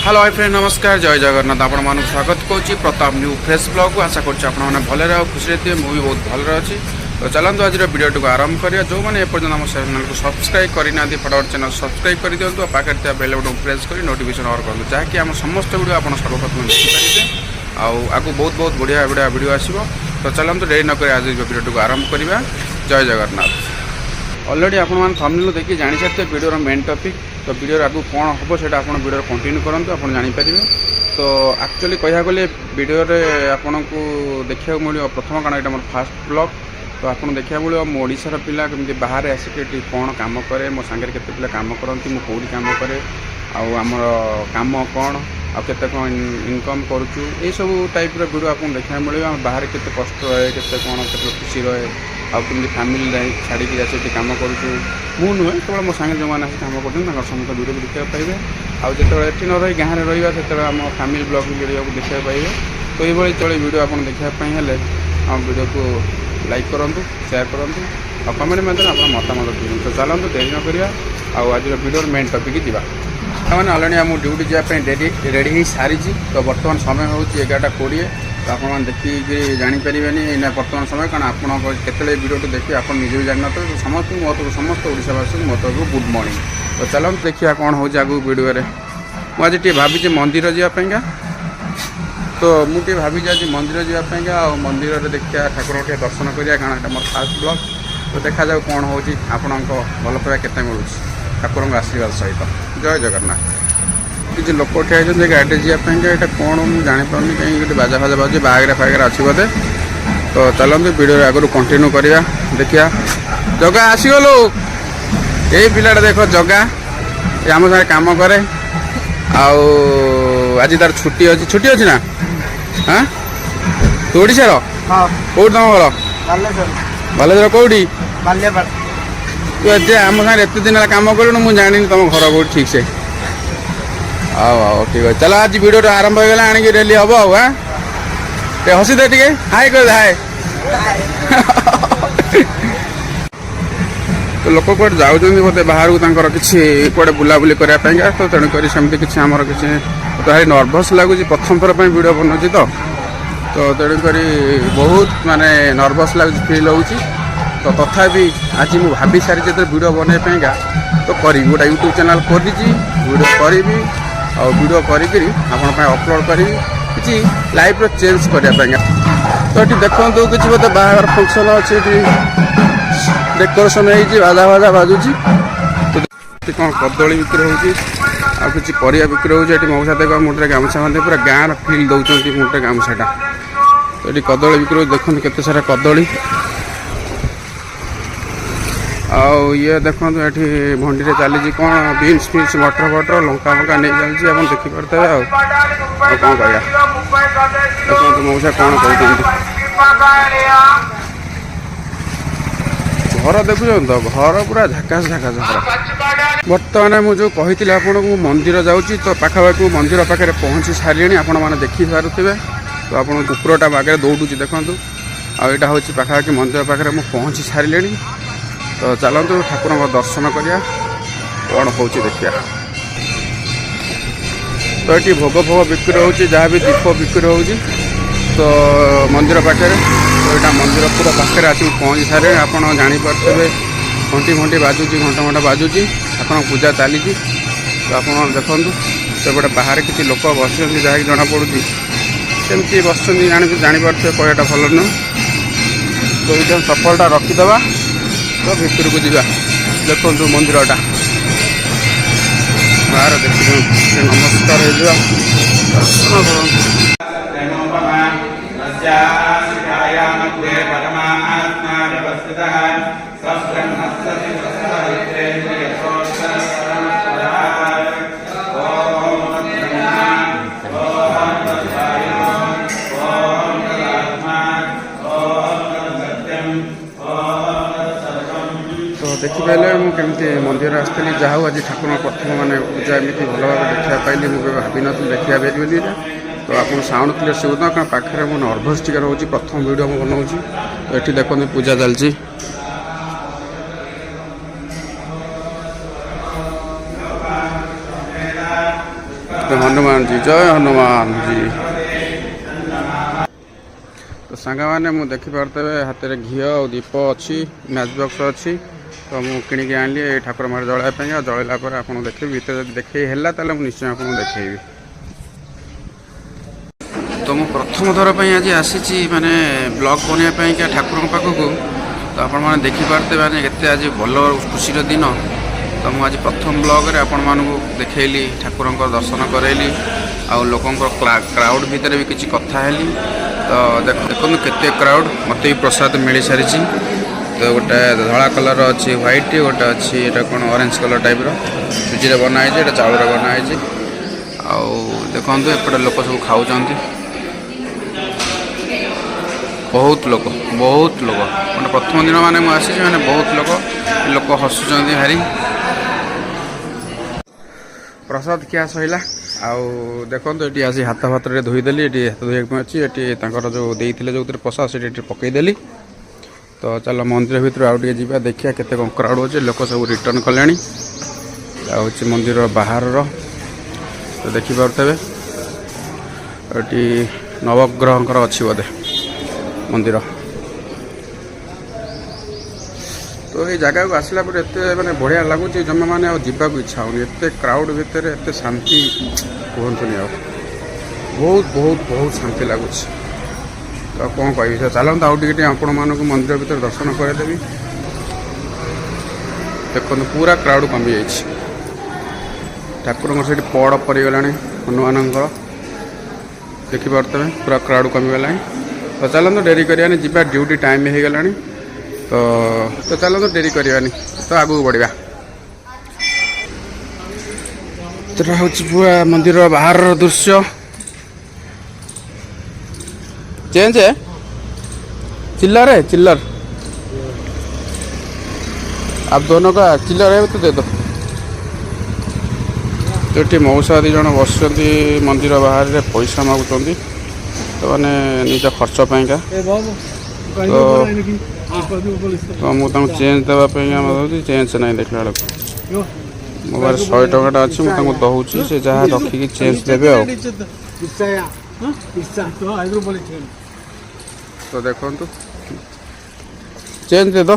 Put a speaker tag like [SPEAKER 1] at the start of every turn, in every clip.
[SPEAKER 1] Hello hi friend नमस्कार जय जगन्नाथ आपण मानक स्वागत करुच्ची प्रताप न्यू फ्रेश ब्लॉग को आशा करुच्ची आपने भले खुशी थे मुझे बहुत भले अच्छी तो चलते आज वीडियो टी आरंभ करिया जो मैंने एपर्तन आम चैनल को सब्सक्राइब करना फटाफट चैनल सब्सक्राइब कर दिखाँ पाखे बेल बटन प्रेस कर नोटिफिकेशन ऑन करूँ जहाँकि आम समस्त वीडियो आप सर्वप्रथम देखिपारे आगू बहुत बहुत बढ़िया बढ़िया वीडियो आसो तो चलते डेरी नक आज वीडियो टी आरंभ करवा जय जगन्नाथ ऑलरेडी आपने थंबनेल देखिए जानी सारे वीडियो मेन टॉपिक तो वीडियो आगू कौन हम से वीडियो कंटिन्यू करूँ आप जानीपर तो एक्चुअली कह गले वीडियो आपन को देखा मिले प्रथम कारण यहाँ मोर फास्ट ब्लॉग तो आपको देखा मिले मोशार पिला कमी बाहर आसिक कौन कम कै मो सांगे केते पिला कम करती मुझे कौटी कम कै आमर कम कौन आते कौन इनकम करुचु ये सब टाइप वीडियो आपको देखा मिले बाहर केते कष्ट रहे के कौन के खुशी रहे आमि फैमिली छाड़ी जाए कम करुचु मु नुहे केवल मो सांगे जो मैंने कम कर समस्त वीडियो भी देखा पाइबे आते ये न रही गाँव में रहा से आम फैमिली ब्लॉग वीडियो को देखा पाइबे तो ये चले वीडियो आप देखापी आम वीडियो को लाइक करूँ शेयर करूँ और कमेंट मध्य आप मतामत दिखाँ तो चलते देरी न करिया आज वीडियो मेन टॉपिक जावा मैंने अलरेडी आम ड्यूटी जावाई रेडी हो सारी तो बर्तमान समय हूँ 11:20 तो आप देखिए जानीपारे ना बर्तमान समय कारण आप केतले वीडियो देखिए आप निजे भी जान तो समस्त मत समस्त ओडावासी मत गुड मॉर्निंग तो चलते देखिए कौन हो आगू वीडियो मुझे भाभी मंदिर जावाईका तो मुझे भाभी आज मंदिर जावाईका मंदिर में देखिए ठाकुर टे दर्शन करिया कारण मोर फास्ट ब्लॉग तो देखा जाऊ कौन हो आपण भल पाइबा केते मिलूँ ठाकुर आशीर्वाद सहित जय जगन्नाथ किसी लोक ठिया गाड़ी जावाईका यहाँ कौन मुझे जापारे कहीं बाजा फाजा बाजे बागरा फागरा अच्छी बोधे तो चलते वीडियो आगुरी कंटिन्यू करिया देखिया जगा आसीगलु यही पिलाटा देख जगा ये आम साथ कम कै आज तार छुट्टी अच्छी ना हाँ तू ओडार कौट तुम घर बालेश्वर कौटी तू एत आम साथ एत दिन कम करूँ मुझे जानी तुम घर कौट ठीक से आओ ठीक है चलो आज वीडियो आरंभ हो गला आनिक डेली हम हाँ हसी दे टे हाय कर हाय तो लोक कौट जाऊँ बोलते बाहर को किसी कौटे बुलाबुली करने तो तेणुक सेमती किसी आमर किसी तो भाई नर्भस लगुच प्रथम थर पर वीडियो बनाऊँ तो तेणुक बहुत माने नर्भस लगुच फिल हो तो तथापि आज मुझे भाभी सारी जो वीडियो बनवाईका तो करी गोटा यूट्यूब चैनल करी वीडियो करी और वीडियो करी अपलोड करी किसी लाइफ चेंज करने तो ये देखो किसी बोलते बाहर फंक्शन अच्छे डेकोरेशन हो बाजा बाजा बाजुची तो कौन कदली बिक्री हो किसी परिया बिक्री हो मौसा देख मुठे गामछा बांधे पूरा गाँव फिल दौरान मुठे गामछाटा तो ये कदली बिक्री देखो केते सारा कदली आउ ये देखो ये भंडी में चली कौन बीन्स फिन्स मटर फटर लंका फंका नहीं चलती आप देखिपे कौन कह देखो मौसा कौन कहते घर देखुन तो घर पूरा झाकास झाकास घर बर्तमान मुझे कही आपको मंदिर जाऊँगी तो पाखापाखि मंदिर पाखे पहुँची सारे आपण मैंने देखी पारे तो आप कुकुरटा आगे दौड़ुची देखूँ आईटा हूँ पाखापाखि मंदिर पाखे मुझे पहुँची सारे तो चलते ठाकुर दर्शन करिया कौन हो देखिया तो ये भोग फोग बिक्री हो जहाँ भी दीप बिक्री हो तो मंदिर पाखे तो यहाँ मंदिर पूरा पाखे आसिक पहुँची सारे आप जानीपारे घंटी घंटी बाजुची घंटा घंटा बाजुची आप पूजा चली तो आप देखु सेपटे बाहर किसी लोक बस जहाँकि जना पड़ी सेमती बस जानीपारे कहटा भल नुह तो ये चप्पलटा रखीदे तो भितर को जा देखो मंदिरटा बाहर देखिए नमस्कार हो देखिपारे मुझे मंदिर आसती जहाँ आज ठाकुर प्रथम माने पूजा एमती भल भाव देखा पाइली मुझे भावी नी देखा पारि तो आप साउंड क्लीयर शुभुना कारण पाखे मुझे नर्भस टिके रोचे प्रथम वीडियो मुझे बनाऊँ तो ये देखते पूजा चलती हनुमान जी जय हनुमान जी। तो सांग मैंने मुझे देखिपे हाथ में घी और दीप अच्छी मैच बॉक्स अच्छी तो मुझे किणिकी आनी ठाकुर मार जलाइप जलैला आप देखिए भर देखे है निश्चय आपको देखी। तो मुझे प्रथम थर पर आज आसी माने ब्लॉग बनवाई क्या ठाकुर पाखक तो आपण मैंने देखिपारे मैंने एत आज भल खुशी दिन तो मुझे आज प्रथम ब्लॉग रे आपण मानू देखली ठाकुर दर्शन करैली आउ लोकों क्राउड भितर भी किसी कथा है तो देखो केते क्राउड मत भी प्रसाद मिल सारी तो गोटे धला कलर अच्छी व्हाइट गोटे अच्छी ये कौन ऑरेंज कलर टाइप सुजी बनाई चाउल बनाई आउ देखो एपटे लोक सब खाऊ बहुत लोग मैंने प्रथम दिन माने मुझे मैंने बहुत लोक हसुँच भारी प्रसाद क्या सहिला आउ देखो ये आसी हाथ फात धोईदेली ये हाथ धोइक अच्छी ये जो देते जो प्रसाद से पकईदेली। तो चलो मंदिर भितर आउ टे जा देखिए केते कौन क्राउड अच्छे लोक सब रिटर्न कले मंदिर बाहर तो देखिपे ये नवग्रहंकर अच्छी बोधे मंदिर। तो ये जगह को आसला पर एत मैंने बढ़िया लगुच जमा मैंने जावाक इच्छा होनी एत क्राउड भितर एत शांति कहतुनि बहुत बहुत बहुत शांति लगुच। तो कौन कह चलते आउ टे आपण मानक मंदिर भीतर दर्शन करदेवी। देखो पूरा क्राउड कमी जाइए ठाकुर से पड़ पड़गला हनुमान देखिपे पूरा क्राउड कमीगला। तो चलते डेरी करानी जा ड्यूटी टाइम हो गला तो चलते डेरी करानी तो आगू बढ़ा। तो हूँ पूरा मंदिर बाहर दृश्य चेंज है चिल्लर है चिल्लर आप दोनों का चिल्लर है तो दे दो। तो ये मौसा दी जन बस मंदिर बाहर पैसा मागुंट तो मैंने निज खर्च पाइंका तो मुझे चेंज देवाई चेंज नहीं देखला बेलू मो पास 100 टका अच्छी मुझे दौची से जहाँ रखिकी चेंज देवे तो देखो चेंज दे दो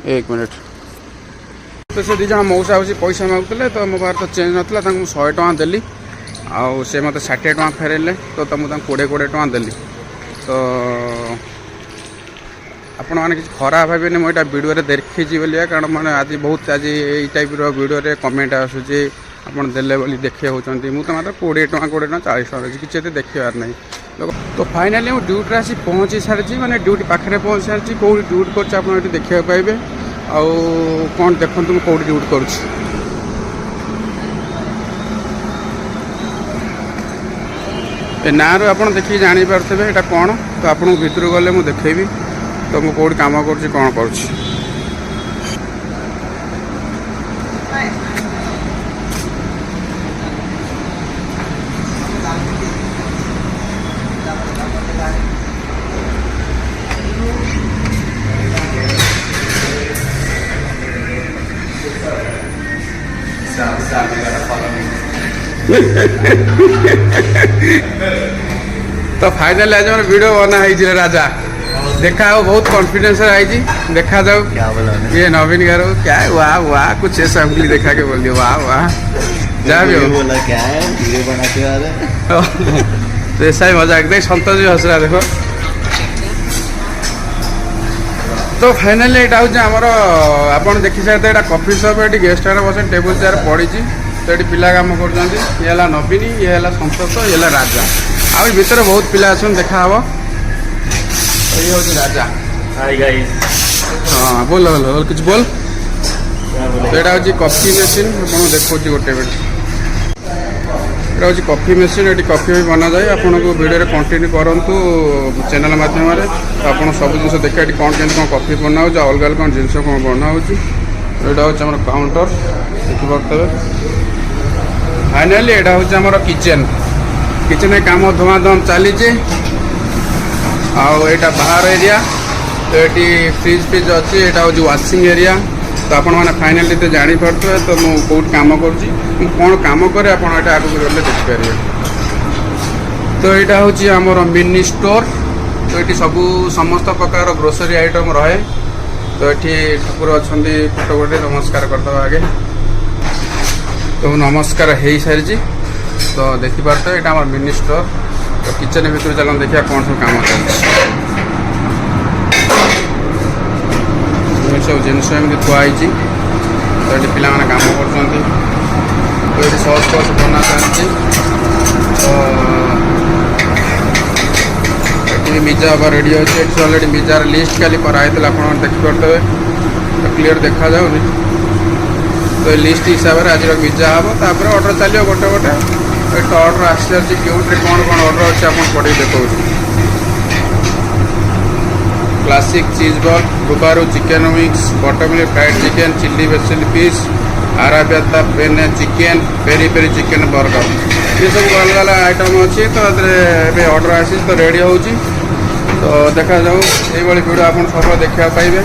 [SPEAKER 1] एक मिनट। तो से दिज मौसा हूँ पैसा मागुले तो मो पास तो चेंज नाला 100 टका देली आउ से मत 60 टका फेरैले तो मुझे 20 टका देली। तो आपण मैंने किसी खराब भावे मुझे वीडियो देखी बोलिए कारण मैंने आज बहुत आज ये टाइप वीडियो कमेंट आसूँ आपड़ देले बोली देखिए होती मुझे मात्र 20 टका 40 टका 40 टका किसी देखार ना लोग। तो फाइनाली मुझे ड्यूटी आसी पहुँची सारी मैंने ड्यूटी पाखे पहुँच सारी कौट ड्यूटी कर देखा पाइबे आउ कौन देखो मुझे कौट ड्यूटी कर ना रू आप देखिए जानीपारे यहाँ कौन तो आपको भर गले मुझे देखेबी तो मुझे कौट कम कर कौन कर तो फाइनल आज मैंने वीडियो बना है राजा देखा हो बहुत कॉन्फिडेंस आई देखा जाओ ये नवीन गारो क्या है वाह वाह कुछ ऐसा हमको देखा के बोल दिया वाह वाह जा भी हो
[SPEAKER 2] बोला क्या है वीडियो बनाते वाले
[SPEAKER 1] तो ऐसा ही मजाक देख संतोष भी हंस रहा देखो। तो फाइनाली यहाँ हूँ आमर आप देखी सारे यहाँ कॉफी शॉप ये गेस्ट बस टेबुल चेयर पड़ी तो ये पिला काम कर नवीन ये है संतोष ये राजा आ भीतर बहुत पिला अच्छा देखा हम तो ये हूँ राजा
[SPEAKER 2] हाय गाइस
[SPEAKER 1] हाँ बोल बोल बोल कुछ बोल। तो यहाँ हूँ कॉफी मेसीन आपको देखो गोटे मिनट यहाँ हूँ कॉफी मेसीन ये कॉफी भी बना जाए आपको वीडियो कंटिन्यू करूँ चैनल मध्यम तो आप सब जिन देखिए कौन के कौन कॉफी बना अलग अलग कौन जिन कौन बना यहाँ हूँ आम काउंटर देखिपे। फाइनाली यहाँ हूँ आम किचेन किचेन काम धुआधुआम चली आउ यहाँ बाहर एरिया तो ये फ्रिज फ्रिज अच्छी यहाँ हूँ वाशिंग एरिया तो आपण मैंने फाइनाली तो जापे तो मुझे कौट कम कर कौन कम करे आप आगे गले देखिपारे। तो यहाँ हूँ आमर मिनी स्टोर। तो ये सब समस्त प्रकार ग्रोसरी आइटम रहे। तो ये ठाकुर अच्छा फोटो गोटे नमस्कार करदे आगे। तो नमस्कार हो सारी। तो देखिपारे यहाँ आम मिनी स्टोर। तो किचन भितर चलो देखिए कौन सब कम चलती सब जिनस थुआई। तो ये पिला कम कर तो ये सस फस बना चलती। तो ये मिजा हवा रेडी अच्छे। अलरेडी मिजार लिस्ट खाली कराई आप देखिपे तो क्लीयर देखा जाऊनी। तो लिस्ट हिसाब से आज मिजा हम तापर ऑर्डर चलो गोटे गोटे। तो ऑर्डर आसी जाती क्योंटे कौन कौन ऑर्डर अच्छे आप पढ़े देखा। क्लासिक चीज बॉल, गुबारू chicken wings, buttermilk fried chicken, chilli vegetable piece, arrabbiata penne chicken, peri peri chicken burger, ये सब अलग अलग आइटम अच्छी। तो ये ऑर्डर आसी तो रेडी हो। तो देखा जाऊ ये वीडियो आप सब देखा पाइबे।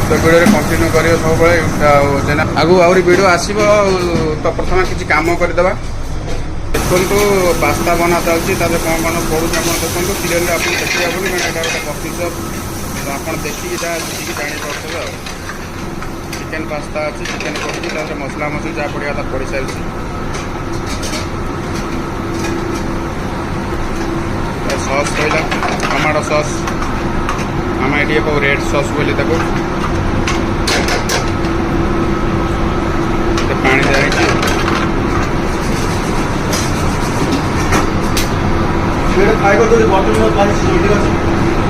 [SPEAKER 1] तो वीडियो कंटिन्यू कर सब आगू आहरी वीडियो आसो। तो प्रथम किसी कम करदे देखो पास्ता बना चलती कौन कौन पड़ूँ आप देखो क्लीयरली आप देखिए आपने यहाँ गोटे कॉफी शॉप। तो आप देखिए जहाँ देखिए जापे चिकेन पास्ता अच्छी चिकेन पड़ी मसला मसली जहाँ पड़ा था पड़ सारी। सस रहा टमाटो सस आम ये कहू रेड सस बोली देखो पानी दिखाई
[SPEAKER 2] फ्राई कर दो बटन में प्लास्टिक ठीक है।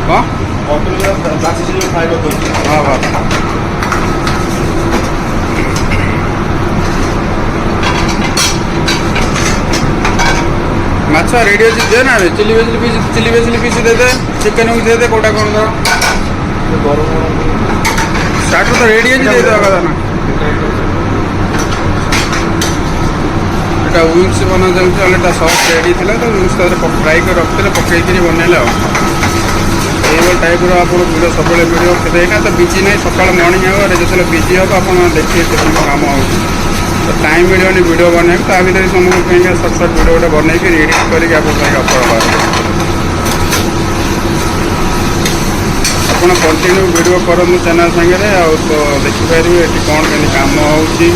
[SPEAKER 1] हाँ
[SPEAKER 2] बटन में प्लास्टिक फ्राई कर दो।
[SPEAKER 1] हाँ हाँ माछ रेडी अच्छी दे ना चिली वेजिल पीस दे दे चिकेन भी दे दे कोटा कौन दो स्टार्टर तो रेडी अच्छी दे देवा कथा ना। এটা উইংস বনা যাচ্ছে অলরেডি সস রেডি ଥିଲା। तो উইংস फ्राई कर रखते पकईकि बनैले ये टाइप्र आप वीडियो सब वीडियो देखना। तो बिजी नहीं सका मर्निंग आवर जो बिजी हम आप देखिए कम हो। तो टाइम मिलनी वीडियो बन तो भर समझ सर्ट सर्ट वीडियो गोटे बन एडिट करके अपलोड आप कंटिन्यू वीडियो करूँ चैनल सागे। तो देखिपारे ये कौन के कम होमती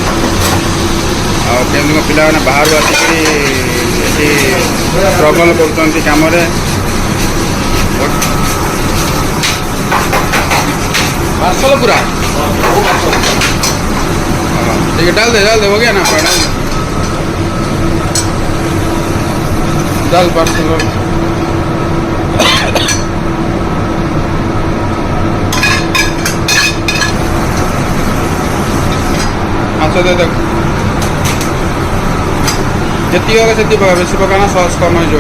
[SPEAKER 1] पिला बाहर आसिक स्ट्रगल कम पार्सल पूरा ठीक है डाल दे हो गया ना डाल पार्सल। अच्छा दे देख जी होगा से बेसी पकाना सस कम हो जो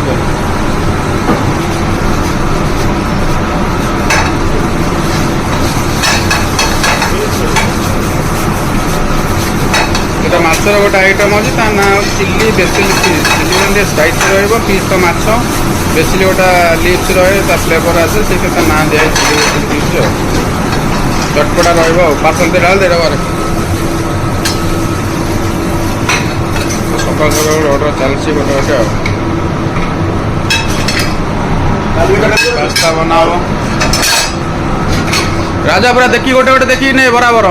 [SPEAKER 1] माछर गोटे आइटम अच्छी ता ना chilli basil piece chilli spicy रहीस तो माछ बेसिल गोटा लिप्स रहे फ्लेवर आसे से ना दिए चिल्ली पीस चटपटा रसल दे डाल दे बारे सकाल सकाल ऑर्डर चलती गोटे गोटे पास्ता बनाओ राजा पूरा देखी गोटे गोटे देखी नहीं बराबर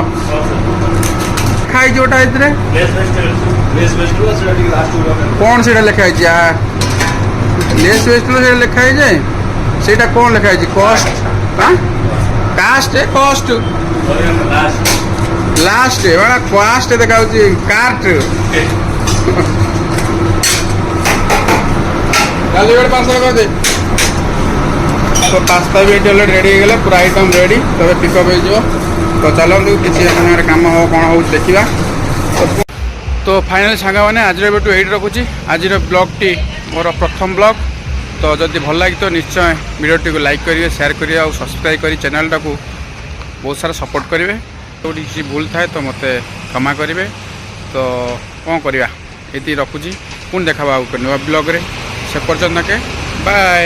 [SPEAKER 1] खाई जोटा इतने कौन से लिखाई लेस वेजिटेबल लिखाई जाए से कौन लिखाई कॉस्ट कास्ट कॉस्ट लास्ट बड़ा कॉस्ट देखा कार्ट 500 कर दे। तो पास्ता भी ये रेडी हो गला पूरा आइटम रेडी तब पिकअप हो। तो चलतु किसी कम हो कौन हो देखा। तो फाइनाल सांग मैंने आज वीडियो ये रखुच्छी आज ब्लॉग टी मोर प्रथम ब्लॉग। तो जदि भल लगे तो निश्चय वीडियो को लाइक करेंगे शेयर करेंगे और सब्सक्राइब कर चैनल टाक बहुत सारा सपोर्ट करेंगे। तो किसी भूल थाए तो मत क्षमा करेंगे। तो कौन करवा ये रखुच्छी पुणी देखा नुआ ब्लॉग से पर्यटन के बाय।